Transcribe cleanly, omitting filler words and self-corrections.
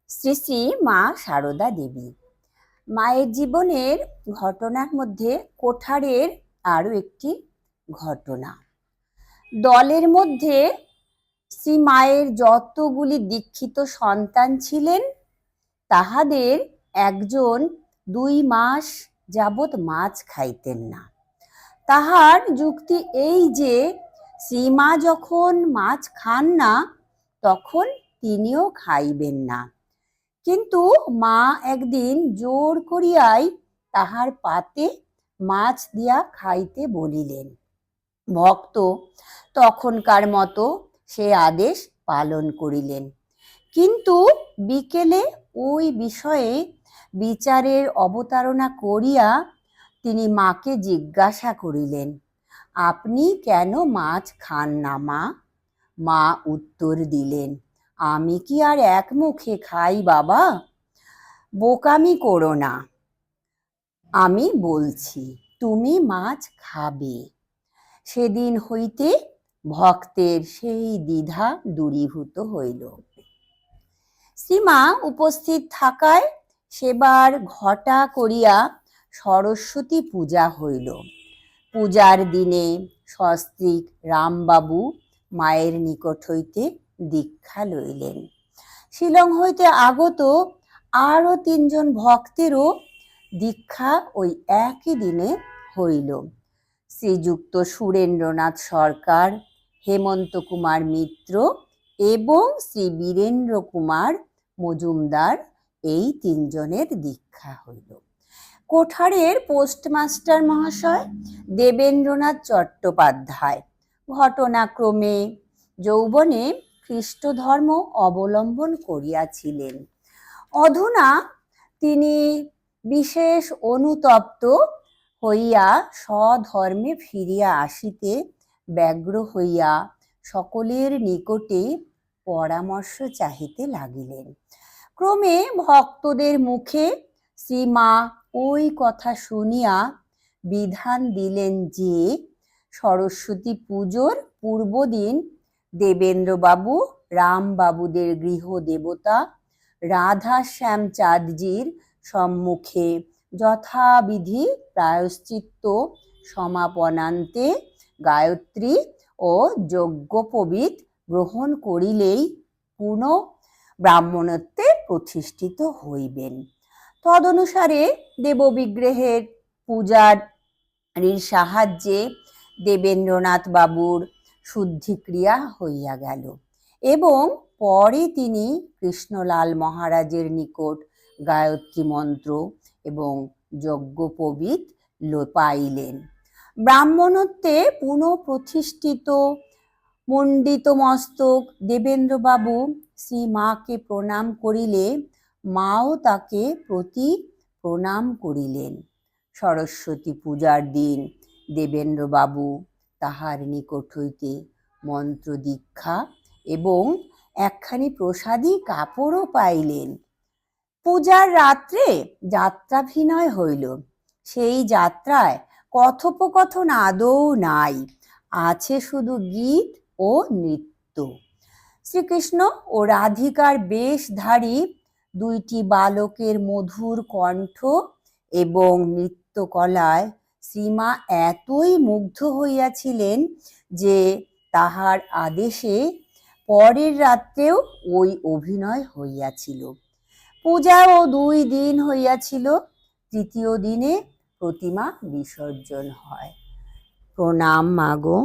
শ্রী শ্রী মা সারদা দেবী। মায়ের জীবনের ঘটনার মধ্যে কোঠারের আরো একটি ঘটনা। দলের মধ্যে শ্রী মায়ের যতগুলি দীক্ষিত সন্তান ছিলেন, তাহাদের একজন 2 মাস যাবৎ মাছ খাইতেন না। তাহার যুক্তি এই যে শ্রীমা যখন মাছ খান না, তখন তিনিও খাইবেন না। কিন্তু মা একদিন জোর করিয়াই তাহার পাতে মাছ দিয়া খাইতে বলিলেন। ভক্ত তখনকার মতো সে আদেশ পালন করিলেন। কিন্তু বিকেলে ওই বিষয়ে বিচারের অবতারণা করিয়া তিনি মাকে জিজ্ঞাসা করিলেন, আপনি কেন মাছ খান না মা? মা উত্তর দিলেন, আমি কি আর এক মুখে খাই বাবা? বোকামি করো না, আমি বলছি তুমি মাছ খাবে। সেদিন হইতে ভক্তের সেই দ্বিধা দূরীভূত হইল। শ্রীমা উপস্থিত থাকায় সেবার ঘটা করিয়া সরস্বতী পূজা হইল। পূজার দিনে সস্ত্রীক রামবাবু মায়ের নিকট হইতে দীক্ষা লইলেন। শিলং হইতে আগত আরো 3 জন ভক্তেরও দীক্ষা ওই একই দিনে হইল। শ্রীযুক্ত সুরেন্দ্রনাথ সরকার, হেমন্ত কুমার মিত্র এবং শ্রী বীরেন্দ্র কুমার মজুমদার, এই 3 জনের দীক্ষা হইল। কোঠারের পোস্টমাস্টার মহাশয় দেবেন্দ্রনাথ চট্টোপাধ্যায় ঘটনাক্রমে যৌবনে খ্রিস্ট ধর্ম অবলম্বন করিয়াছিলেন। অধুনা তিনি বিশেষ অনুতপ্ত হইয়া স্বধর্মে ফিরিয়া আসিতে ব্যগ্র হইয়া সকলের নিকটে পরামর্শ চাহিতে লাগিলেন। ক্রমে ভক্তদের মুখে শ্রীমা ওই কথা শুনিয়া বিধান দিলেন যে সরস্বতী পুজোর পূর্বদিন দেবেন্দ্রবাবু রামবাবুদের গৃহ দেবতা রাধা শ্যামচাঁদজির সম্মুখে যথাবিধি প্রায়শ্চিত্ত সমাপনান্তে গায়ত্রী ও যজ্ঞোপবীত গ্রহণ করিলেই পূর্ণ ব্রাহ্মণত্বে প্রতিষ্ঠিত হইবেন। তদনুসারে দেববিগ্রহের পূজার সাহায্যে দেবেন্দ্রনাথ বাবুর শুদ্ধিক্রিয়া হইয়া গেল এবং পরে তিনি কৃষ্ণলাল মহারাজের নিকট গায়ত্রী মন্ত্র এবং যজ্ঞোপবীত পাইলেন। ব্রাহ্মণত্বে পুনঃপ্রতিষ্ঠিত মণ্ডিত মস্তক দেবেন্দ্রবাবু শ্রী মাকে প্রণাম করিলে মাও তাকে প্রতি প্রণাম করিলেন। সরস্বতী পূজার দিন দেবেন্দ্রবাবু তাহার নিকট হইতে মন্ত্র দীক্ষা এবং একখানি প্রসাদী কাপড়ও পাইলেন। পূজার রাত্রে যাত্রাভিনয় হইল। সেই যাত্রায় কথোপকথন আদৌ নাই, আছে শুধু গীত ও নৃত্য। শ্রীকৃষ্ণ ও রাধিকার বেশধারী 2টি বালকের মধুর কণ্ঠ এবং নৃত্যকলায় শ্রীমা এতই মুগ্ধ হইয়াছিলেন যে তাহার আদেশে পরের রাত্রেও ওই অভিনয় হইয়াছিল। পূজাও 2 দিন হইয়াছিল। তৃতীয় দিনে প্রতিমা বিসর্জন হয়। প্রণাম মাগো।